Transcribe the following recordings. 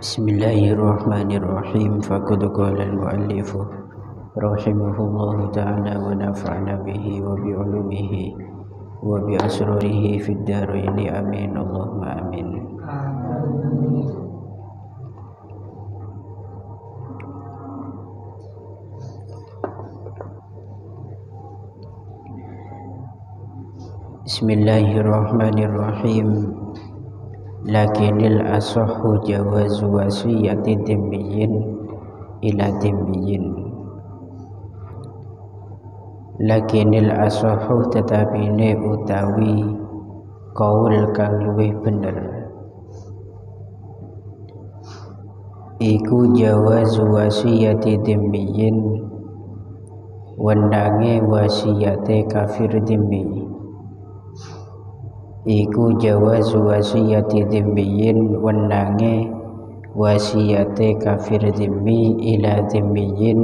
Bismillahirrahmanirrahim. Faqad qala al-mu'allif rahimahullahu ta'ala wa nafa'na bihi wa bi ulumihi wa bi asrarihi fid dharain amin Allahumma amin. Bismillahirrahmanirrahim. Lakinil asahhu jawazu wasiyati dhimmiyin ila dhimmiyin. Lakinil asahhu tetapine utawi kaul kang luwih bener iku jawazu wasiyati dhimmiyin, wendange wasiyate kafir dhimmi. Iku jawazu wasiyati dhimmiyin, wendange wasiyate kafir dhimmi ila dhimmiyin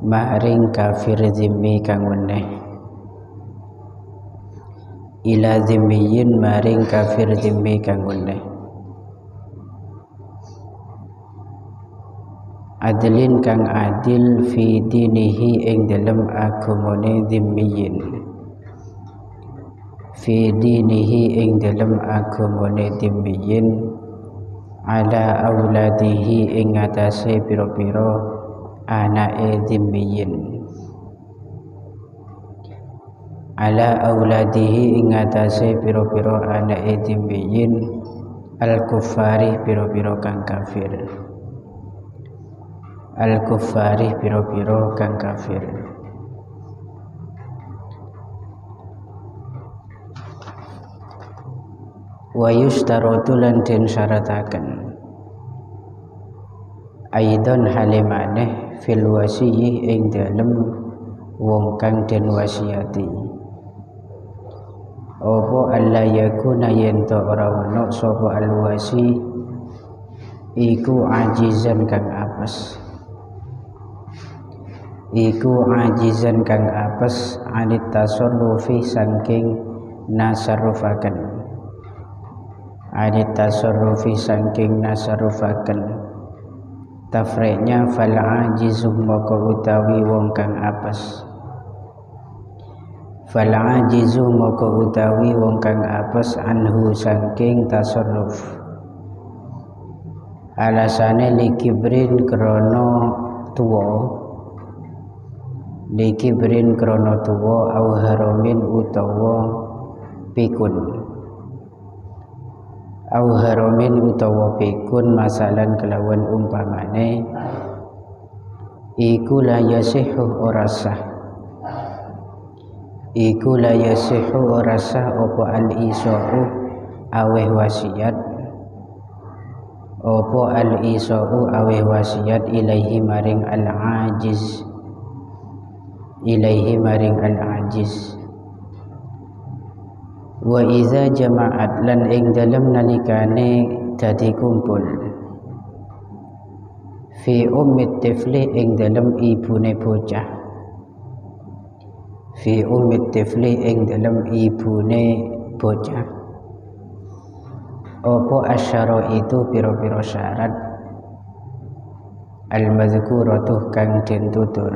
maring kafir dhimmi kang weneh. Ila dhimmiyin maring kafir dhimmi kang weneh. Adlin kang adil fi dinihi ing dalem agamane dhimmiyin. Fi dinihi ing dalem agamane dhimmiyin ala auladihi ing atase pira-pira anake dhimmiyin. Ala auladihi ing atase pira-pira anake dhimmiyin al-kuffari pira-pira kang kafir. Al-kuffari pira-pira kang kafir. Wa yustaratu lan den syarataken aidon halimaneh fil wasiyyi ing dalem wong kang den wasiati apa alla yakuna yento ora ono sapa alwasi iku ajizan kang apes. Iku ajizan kang apes anit tasarrufi saking nasarrufaken. Adit tasarrufi saking nasarrufaken. Tafreknya fal ajizu maka utawi wong kang apes. Fal ajizu maka utawi wong kang apes anhu saking tasarruf. Alasane likibrin krono tuwa. Likibrin krono tuwa au haramin utawa pikun. Au haramin utawa pikun masalan kelawan umpamane iku la yasihu ora sah. Iku la yasihu ora sah apa al-isa'u aweh wasiat. Apa al-isa'u aweh wasiat ilaihi maring al-ajiz. Ilaihi maring al-ajiz. Wa iza jama'at lan ing dalem nalikane dadi kumpul fi ummit tifli ing dalem ibune bocah. Fi ummit tifli ing dalem ibune bocah apa asyara itu pira-pira syarat al-mazkuratuh kang den tutur.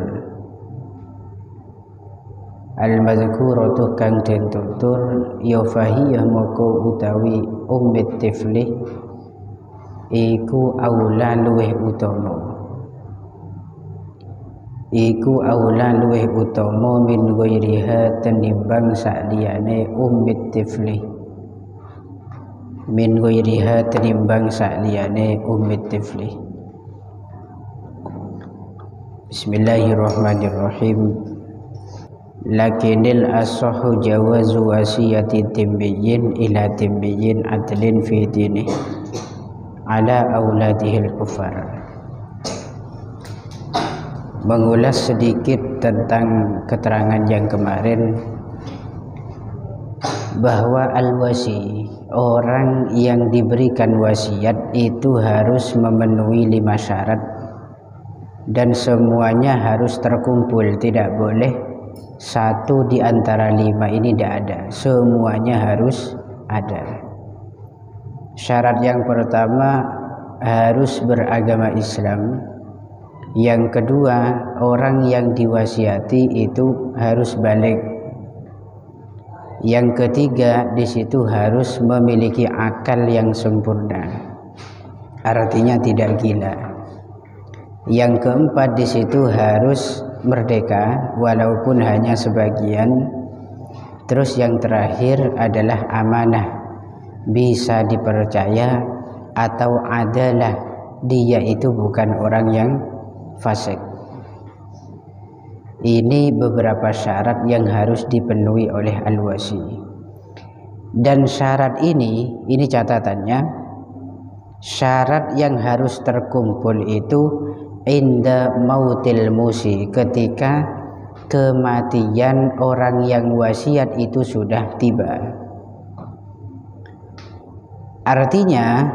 Al-mazkuratuh kang den tutur ya fahiyah moko utawi ummit tifli iku aula luweh utama. Iku aula luweh utama min ghairiha tenimbang sakliyane ummit tifli. Min ghairiha tenimbang sakliyane ummit tifli. Bismillahirrahmanirrahim. Lakinil asahhu jawazu wasiyati dhimmiyin ila dhimmiyin adlin fi dinih ala auladihil kufar. Mengulas sedikit tentang keterangan yang kemarin bahwa al-wasi, orang yang diberikan wasiat itu harus memenuhi 5 syarat dan semuanya harus terkumpul, tidak boleh satu di antara 5 ini tidak ada, semuanya harus ada. Syarat yang pertama harus beragama Islam. Yang kedua, orang yang diwasiati itu harus balik. Yang ketiga, di situ harus memiliki akal yang sempurna. Artinya tidak gila. Yang keempat, di situ harus merdeka walaupun hanya sebagian. Terus yang terakhir adalah amanah, bisa dipercaya, atau adalah dia itu bukan orang yang fasik. Ini beberapa syarat yang harus dipenuhi oleh al-wasi. Dan syarat ini catatannya, syarat yang harus terkumpul itu inda mautil musi, ketika kematian orang yang wasiat itu sudah tiba. Artinya,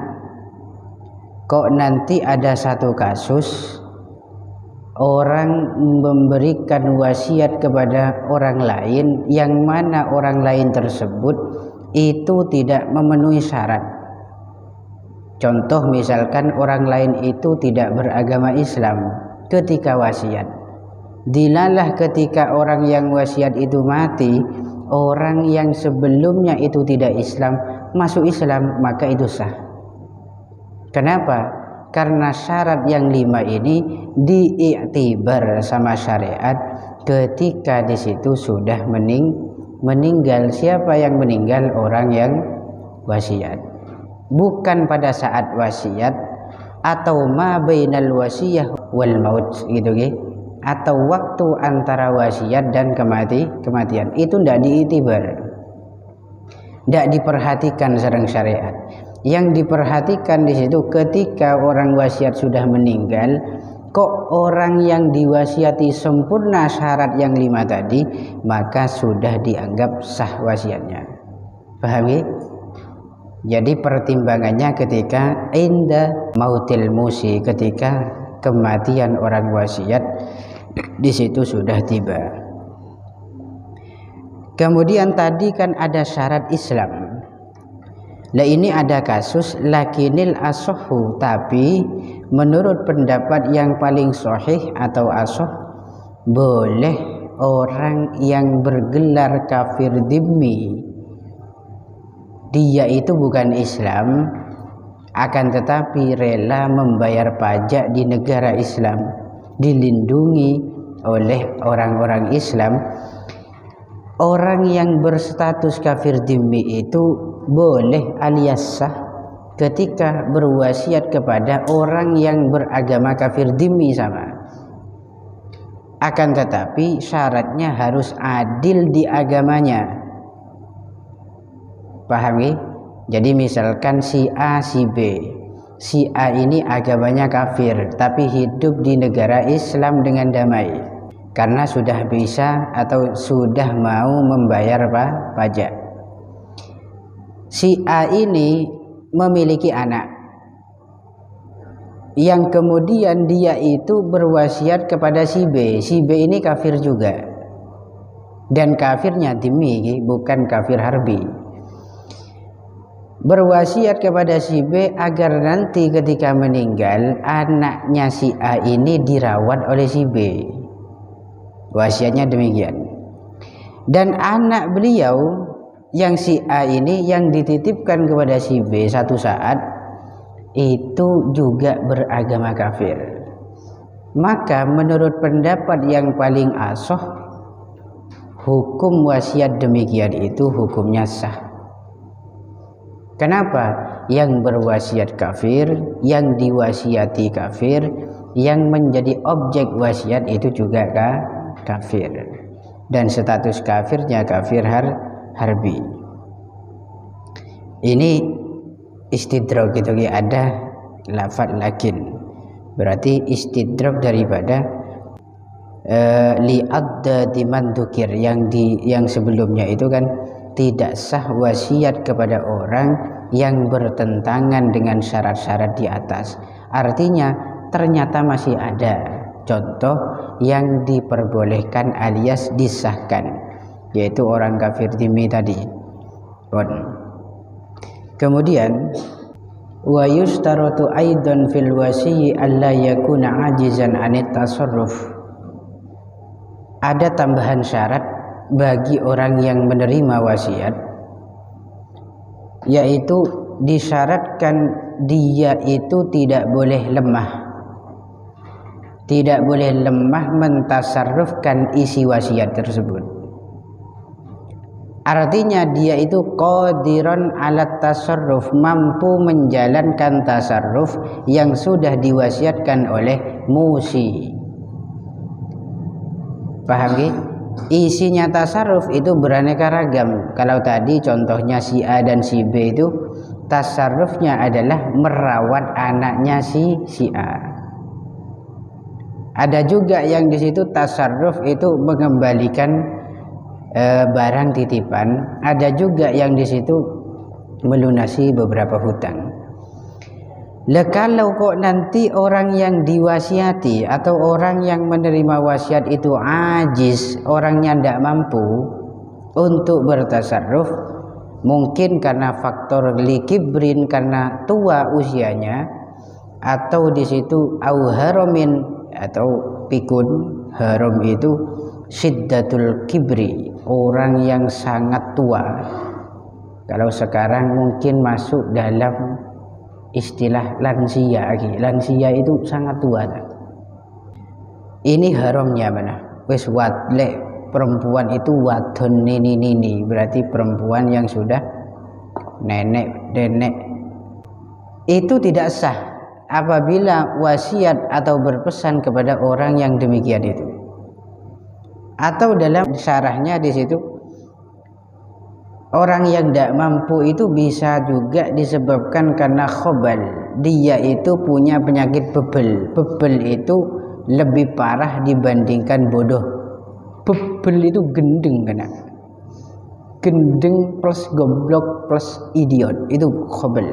kok nanti ada satu kasus orang memberikan wasiat kepada orang lain, yang mana orang lain tersebut itu tidak memenuhi syarat. Contoh misalkan orang lain itu tidak beragama Islam ketika wasiat. Dilalah ketika orang yang wasiat itu mati, orang yang sebelumnya itu tidak Islam masuk Islam, maka itu sah. Kenapa? Karena syarat yang 5 ini diiktibar sama syariat ketika di situ sudah meninggal. Siapa yang meninggal? Orang yang wasiat. Bukan pada saat wasiat atau ma bainal wasiyah wal maut gitu gitu. Atau waktu antara wasiat dan kematian. Itu tidak diiktibar. Tidak diperhatikan sareng syariat. Yang diperhatikan di situ ketika orang wasiat sudah meninggal, kok orang yang diwasiati sempurna syarat yang 5 tadi, maka sudah dianggap sah wasiatnya. Paham ya? Jadi pertimbangannya ketika inda mautil musi, ketika kematian orang wasiat di situ sudah tiba. Kemudian tadi kan ada syarat Islam. Lah ini ada kasus lakinil asohu, tapi menurut pendapat yang paling sahih atau asoh, boleh orang yang bergelar kafir dhimmi, dia itu bukan Islam, akan tetapi rela membayar pajak di negara Islam, dilindungi oleh orang-orang Islam. Orang yang berstatus kafir dhimmi itu boleh alias sah ketika berwasiat kepada orang yang beragama kafir dhimmi sama. Akan tetapi syaratnya harus adil di agamanya. Paham ya? Jadi misalkan si A, si B. Si A ini agamanya kafir tapi hidup di negara Islam dengan damai. Karena sudah bisa atau sudah mau membayar pajak. Si A ini memiliki anak yang kemudian dia itu berwasiat kepada si B. Si B ini kafir juga, dan kafirnya dhimmi, bukan kafir harbi. Berwasiat kepada si B agar nanti ketika meninggal anaknya si A ini dirawat oleh si B. Wasiatnya demikian. Dan anak beliau yang si A ini yang dititipkan kepada si B satu saat itu juga beragama kafir. Maka menurut pendapat yang paling asoh, hukum wasiat demikian itu hukumnya sah. Kenapa? Yang berwasiat kafir, yang diwasiati kafir, yang menjadi objek wasiat itu juga kafir, dan status kafirnya kafir harbi. Ini istidrak gitu ya, ada lafaz lakin, berarti istidrak daripada li'adda dimandukir yang sebelumnya itu kan tidak sah wasiat kepada orang yang bertentangan dengan syarat-syarat di atas. Artinya ternyata masih ada contoh yang diperbolehkan alias disahkan, yaitu orang kafir dhimmi tadi. Kemudian Wa yushtaratu aidan fil wasiyyi alla yakuna ajizan anit tasarruf. Ada tambahan syarat bagi orang yang menerima wasiat, yaitu disyaratkan dia itu tidak boleh lemah mentasarrufkan isi wasiat tersebut. Artinya dia itu qadiron alat tasarruf, mampu menjalankan tasarruf yang sudah diwasiatkan oleh musi. Paham ya? Isinya tasarruf itu beraneka ragam. Kalau tadi contohnya si A dan si B itu tasarrufnya adalah merawat anaknya si A. Ada juga yang di situ tasarruf itu mengembalikan barang titipan. Ada juga yang di situ melunasi beberapa hutang. Kalau kok nanti orang yang diwasiati atau orang yang menerima wasiat itu ajiz, orangnya tidak mampu untuk bertasarruf, mungkin karena faktor likibrin, karena tua usianya, atau di situ au haramin, atau pikun. Haram itu syiddatul kibri, orang yang sangat tua. Kalau sekarang mungkin masuk dalam istilah lansia. Lansia itu sangat tua. Ini haramnya mana? Wis wadlek perempuan itu wadon nini, berarti perempuan yang sudah nenek. Itu tidak sah apabila wasiat atau berpesan kepada orang yang demikian itu. Atau dalam syarahnya di situ, orang yang tidak mampu itu bisa juga disebabkan karena khobal. Dia itu punya penyakit bebel. Bebel itu lebih parah dibandingkan bodoh. Bebel itu gendeng kena. Gendeng plus goblok plus idiot itu khobal.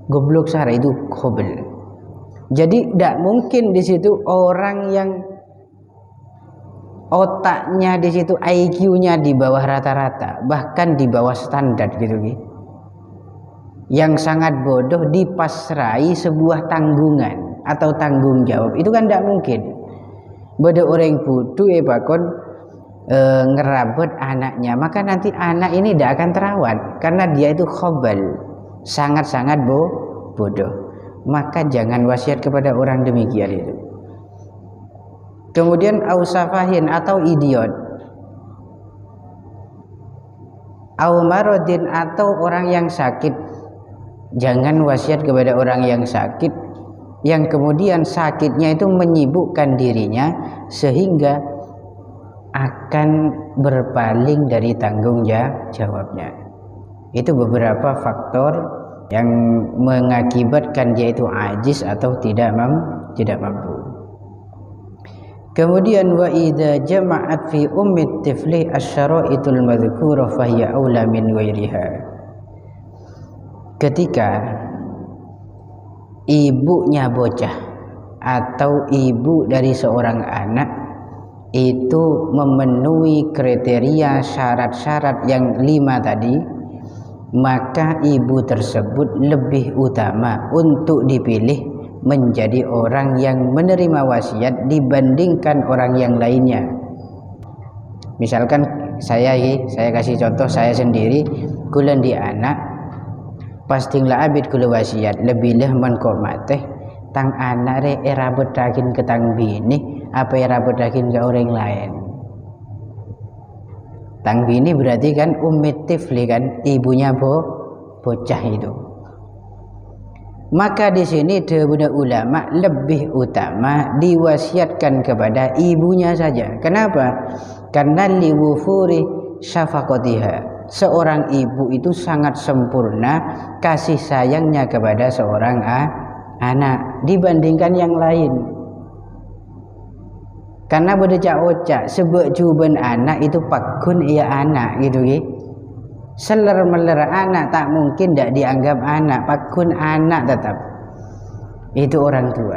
Goblok sara itu khobal. Jadi tidak mungkin di situ orang yang otaknya di situ IQ-nya di bawah rata-rata, bahkan di bawah standar gitu. Yang sangat bodoh dipasrai sebuah tanggungan atau tanggung jawab, itu kan tidak mungkin. Bodoh orang bodoh bakon ngerabot anaknya, maka nanti anak ini tidak akan terawat karena dia itu khobal, sangat-sangat bodoh. Maka jangan wasiat kepada orang demikian itu. Kemudian ausafahin atau idiot, au marodin atau orang yang sakit. Jangan wasiat kepada orang yang sakit, yang kemudian sakitnya itu menyibukkan dirinya sehingga akan berpaling dari tanggung jawabnya. Itu beberapa faktor yang mengakibatkan dia itu ajiz atau tidak mampu. Kemudian wa idza jama'at fi ummit tifli asy-syara'itul madhkurah fa hiya aula min ghairiha. Ketika ibunya bocah atau ibu dari seorang anak itu memenuhi kriteria syarat-syarat yang 5 tadi, maka ibu tersebut lebih utama untuk dipilih menjadi orang yang menerima wasiat dibandingkan orang yang lainnya. Misalkan saya kasih contoh saya sendiri, kula di anak pastinglah abid kula wasiat lebih leh man kok mateh tang anak re era bedakin ke tang bini apa era bedakin ke orang lain. Tang bini berarti kan tifli kan, ibunya bocah itu. Maka di sini dahulu ulama lebih utama diwasiatkan kepada ibunya saja. Kenapa? Karena liwufuri syafaqatiha. Seorang ibu itu sangat sempurna kasih sayangnya kepada seorang anak dibandingkan yang lain. Karena berdecak-ocak sebab juban anak itu pakun ia anak gitu gitu. Seler-meler anak tak mungkin tidak dianggap anak, pakun anak tetap. Itu orang tua.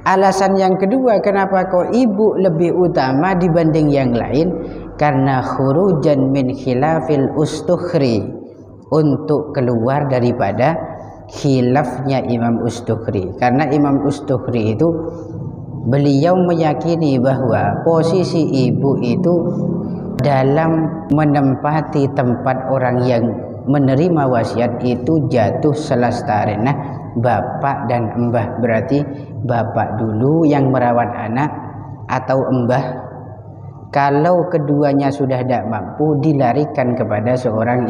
Alasan yang kedua kenapa kok ibu lebih utama dibanding yang lain, karena khurujan min khilafil ustukhri, untuk keluar daripada khilafnya Imam Ustukhri. Karena Imam Ustukhri itu beliau meyakini bahwa posisi ibu itu dalam menempati tempat orang yang menerima wasiat itu jatuh selastarenah bapak dan embah. Berarti bapak dulu yang merawat anak atau embah. Kalau keduanya sudah tidak mampu, dilarikan kepada seorang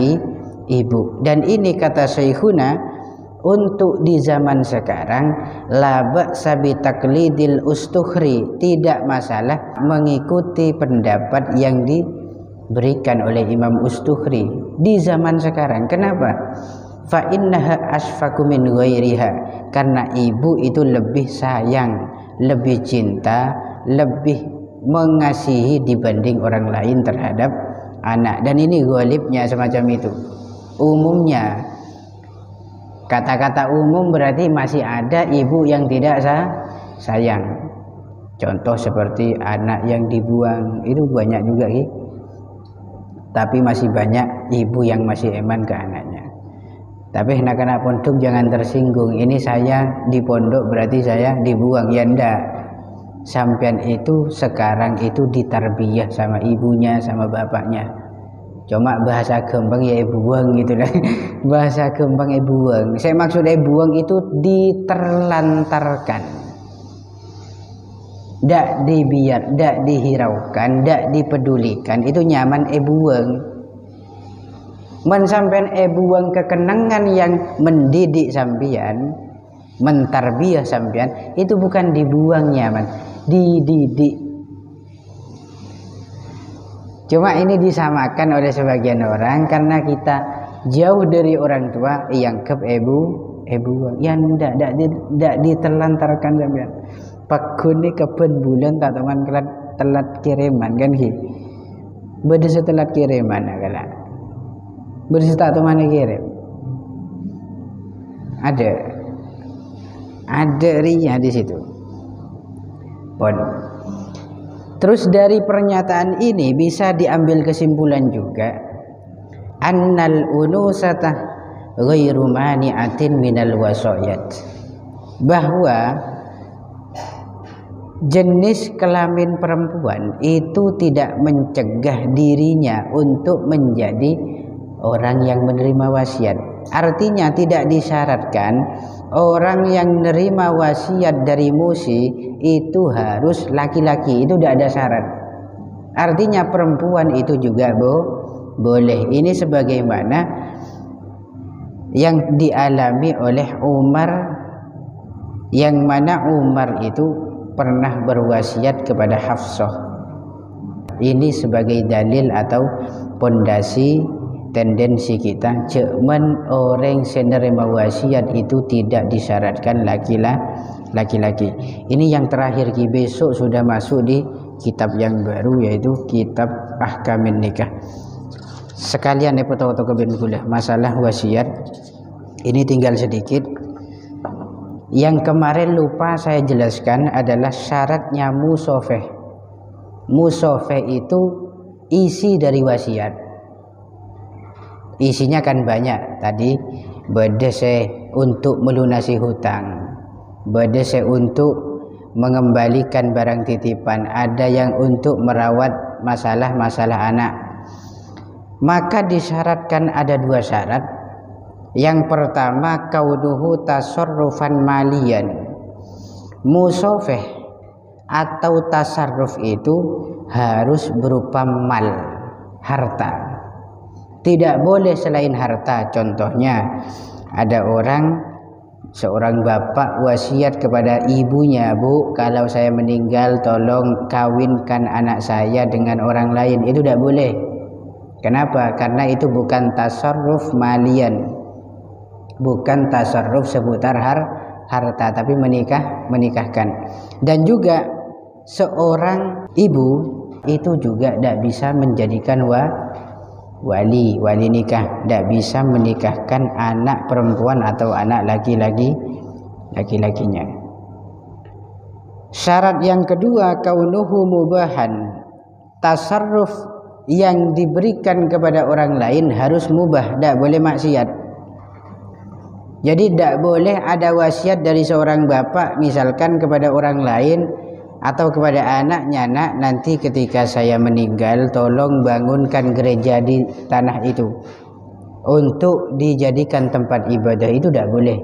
ibu. Dan ini kata Syekhuna, untuk di zaman sekarang la ba'sa bi taqlidil Ustukhri, tidak masalah mengikuti pendapat yang diberikan oleh Imam Ustukhri di zaman sekarang. Kenapa? Fa innaha asfaku min ghairiha, karena ibu itu lebih sayang, lebih cinta, lebih mengasihi dibanding orang lain terhadap anak. Dan ini ghalibnya semacam itu. Umumnya, kata-kata umum berarti masih ada ibu yang tidak sayang. Contoh seperti anak yang dibuang, itu banyak juga tapi masih banyak ibu yang masih eman ke anaknya. Tapi anak-anak pondok jangan tersinggung, ini saya di pondok berarti saya dibuang. Ya enggak, sampean itu sekarang itu ditarbiyah sama ibunya sama bapaknya. Cuma bahasa gembang ya buang gitu lah. Bahasa gembang buang. Saya maksud buang itu diterlantarkan, ndak dibiar, ndak dihiraukan, ndak dipedulikan. Itu nyaman buang. Men sampean buang kekenangan yang mendidik sampean, mentarbiyah sampean, itu bukan dibuang nyaman, dididik. Cuma ini disamakan oleh sebagian orang karena kita jauh dari orang tua yang ke buang. Ya ndak diterlantarkan sampean. Pakune keben bulan tak teman telat kiriman kan ki. Beda setelat kiriman kala. Bersetak teman kirim. Ada riya di situ. Pon. Terus dari pernyataan ini bisa diambil kesimpulan juga annal unusata ghairu mani'atin minal wasayat, bahwa jenis kelamin perempuan itu tidak mencegah dirinya untuk menjadi orang yang menerima wasiat. Artinya tidak disyaratkan orang yang menerima wasiat dari musi itu harus laki-laki, itu tidak ada syarat. Artinya perempuan itu juga boleh. Ini sebagaimana yang dialami oleh Umar, yang mana Umar itu pernah berwasiat kepada Hafsah. Ini sebagai dalil atau pondasi tendensi kita, cuman orang menerima wasiat itu tidak disyaratkan laki-laki. Ini yang terakhir besok sudah masuk di kitab yang baru, yaitu kitab Ahkamin Nikah. Sekalian foto-foto kebetulan masalah wasiat ini tinggal sedikit. Yang kemarin lupa saya jelaskan adalah syaratnya musofeh. Musofeh itu isi dari wasiat. Isinya kan banyak tadi, bedese untuk melunasi hutang, bedese untuk mengembalikan barang titipan, ada yang untuk merawat masalah anak. Maka disyaratkan ada dua syarat. Yang pertama, kauduhu tasarrufan malian. Musofeh atau tasarruf itu harus berupa mal, harta. Tidak boleh selain harta. Contohnya, ada seorang bapak wasiat kepada ibunya, Bu, kalau saya meninggal tolong kawinkan anak saya dengan orang lain. Itu tidak boleh. Kenapa? Karena itu bukan tasarruf malian, bukan tasarruf seputar harta, tapi menikahkan. Dan juga seorang ibu itu juga tidak bisa menjadikan wali nikah, tidak bisa menikahkan anak perempuan atau anak laki-lakinya. Syarat yang kedua, kaunuhu mubahan. Tasarruf yang diberikan kepada orang lain harus mubah, tidak boleh maksiat. Jadi tidak boleh ada wasiat dari seorang bapak misalkan kepada orang lain atau kepada anaknya, nak, nanti ketika saya meninggal tolong bangunkan gereja di tanah itu untuk dijadikan tempat ibadah. Itu tidak boleh.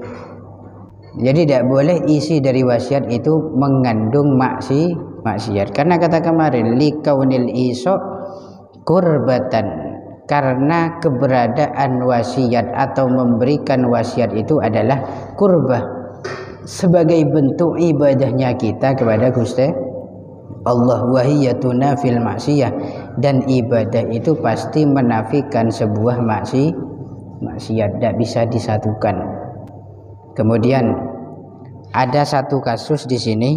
Jadi tidak boleh isi dari wasiat itu mengandung maksiat. Karena kata kemarin likaunil isok kurbatan, karena keberadaan wasiat atau memberikan wasiat itu adalah kurbah, sebagai bentuk ibadahnya kita kepada Gusti Allah. Wahiyatuna fil maksiyah, dan ibadah itu pasti menafikan sebuah maksiat, tidak bisa disatukan. Kemudian ada satu kasus di sini,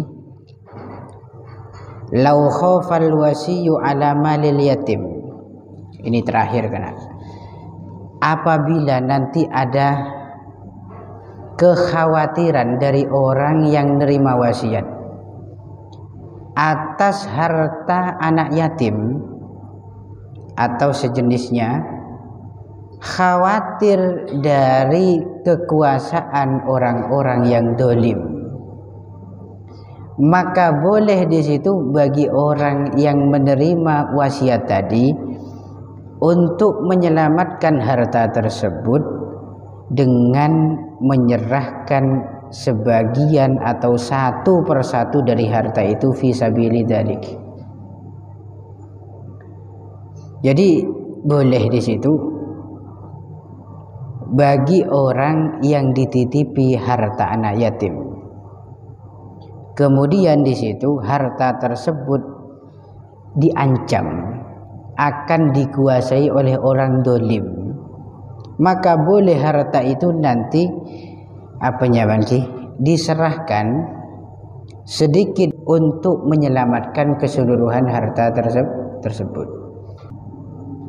lau khafal wasiyu ala malil yatim. Ini terakhir kan. Apabila nanti ada kekhawatiran dari orang yang nerima wasiat atas harta anak yatim atau sejenisnya, khawatir dari kekuasaan orang-orang yang dolim, maka boleh di situ bagi orang yang menerima wasiat tadi untuk menyelamatkan harta tersebut dengan menyerahkan sebagian atau satu persatu dari harta itu fi sabilidzalik. Jadi boleh di situ bagi orang yang dititipi harta anak yatim, kemudian di situ harta tersebut diancam akan dikuasai oleh orang dolim, maka boleh harta itu nanti diserahkan sedikit untuk menyelamatkan keseluruhan harta tersebut.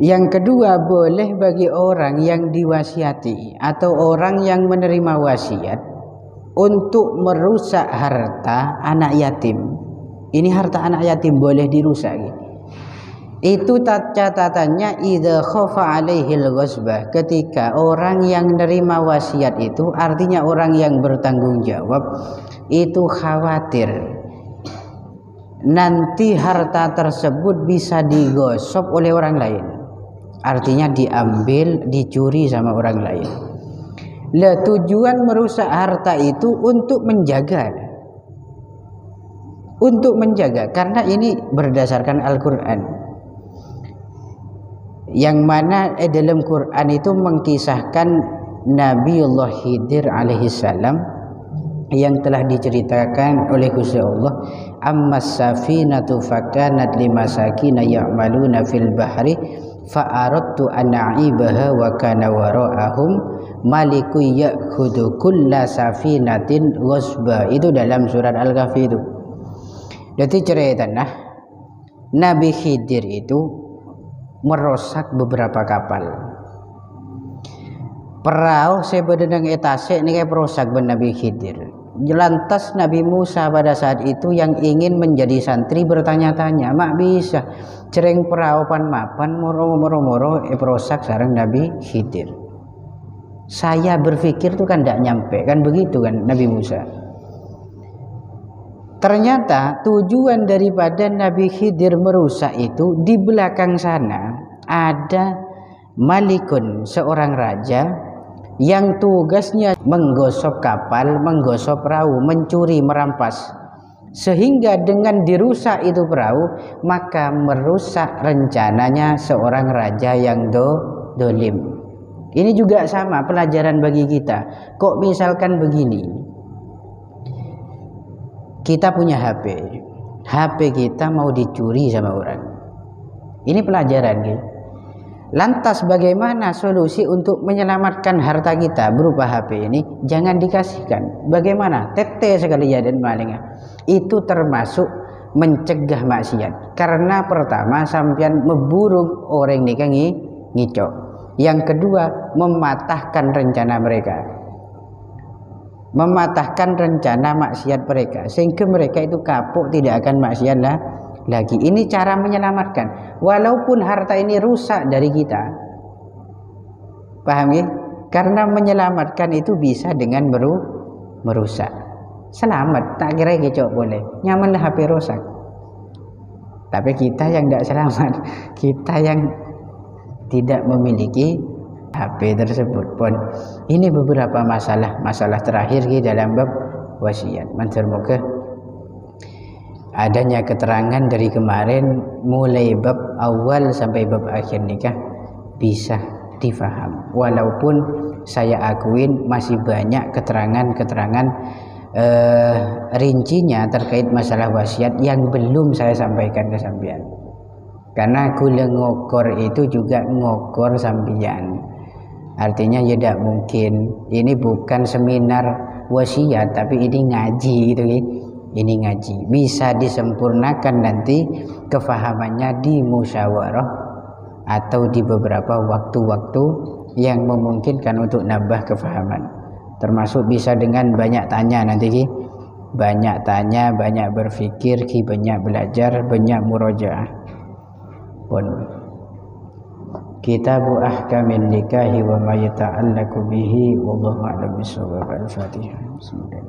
Yang kedua, boleh bagi orang yang diwasiati atau orang yang menerima wasiat untuk merusak harta anak yatim. Ini harta anak yatim boleh dirusak. Itu catatannya idza khafa alaihil ghasbah, ketika orang yang menerima wasiat itu, artinya orang yang bertanggung jawab itu khawatir nanti harta tersebut bisa digosok oleh orang lain, artinya diambil, dicuri sama orang lain. Lah tujuan merusak harta itu untuk menjaga, karena ini berdasarkan Al-Quran, yang mana dalam Quran itu mengkisahkan Nabiullah Khidir alaihissalam yang telah diceritakan oleh Gusti Allah, ammas safinatu fakanat limasakina ya'maluna fil bahri fa aradtu an a'ibaha wa kana wara'ahum maliku ya'khudhu kulla safinatin ghasba. Itu dalam surat Al-Kahfi itu. Jadi ceritanya Nabi Khidir itu merosak beberapa kapal. Perahu sebenarnya etase ini kayak perosak ben Nabi Khidir. Lantas Nabi Musa pada saat itu yang ingin menjadi santri bertanya-tanya, mak bisa cereng perahu pan mapan moro perosak sareng Nabi Khidir. Saya berpikir tuh kan tidak nyampe, kan begitu kan Nabi Musa. Ternyata tujuan daripada Nabi Khidir merusak itu, di belakang sana ada malikun, seorang raja yang tugasnya menggosok kapal, menggosok perahu, mencuri, merampas. Sehingga dengan dirusak itu perahu, maka merusak rencananya seorang raja yang dolim. Ini juga sama pelajaran bagi kita. Kok misalkan begini, kita punya HP kita mau dicuri sama orang. Ini pelajaran gitu. Lantas bagaimana solusi untuk menyelamatkan harta kita berupa HP ini? Jangan dikasihkan. Bagaimana? Tete sekali ya dan malingnya. Itu termasuk mencegah maksiat. Karena pertama sampean memburung orang ini kan ngicok. Yang kedua, mematahkan rencana mereka. Mematahkan rencana maksiat mereka, sehingga mereka itu kapok tidak akan maksiat lagi. Ini cara menyelamatkan. Walaupun harta ini rusak dari kita. Paham ya? Karena menyelamatkan itu bisa dengan merusak. Selamat, tak kira kecok boleh. Nyamanlah HP rusak. Tapi kita yang tidak selamat, kita yang tidak memiliki HP tersebut pun. Ini beberapa masalah terakhir di dalam bab wasiat. Semoga adanya keterangan dari kemarin mulai bab awal sampai bab akhir nikah bisa difaham. Walaupun saya akuin masih banyak keterangan-keterangan rincinya terkait masalah wasiat yang belum saya sampaikan ke sampean. Karena gula ngokor itu juga ngokor sampean. Artinya ya tidak mungkin. Ini bukan seminar wasiat, tapi ini ngaji gitu ya. Ini ngaji. Bisa disempurnakan nanti kefahamannya di musyawarah atau di beberapa waktu-waktu yang memungkinkan untuk nambah kefahaman. Termasuk bisa dengan banyak tanya nanti ki. Banyak tanya, banyak berfikir ki, banyak belajar, banyak murojaah. Pun Kitabu Ahkamin Nikahi wa ma yata'allaqu bihi wallahu a'lam bishawab. Al-Fatihah. Bismillah.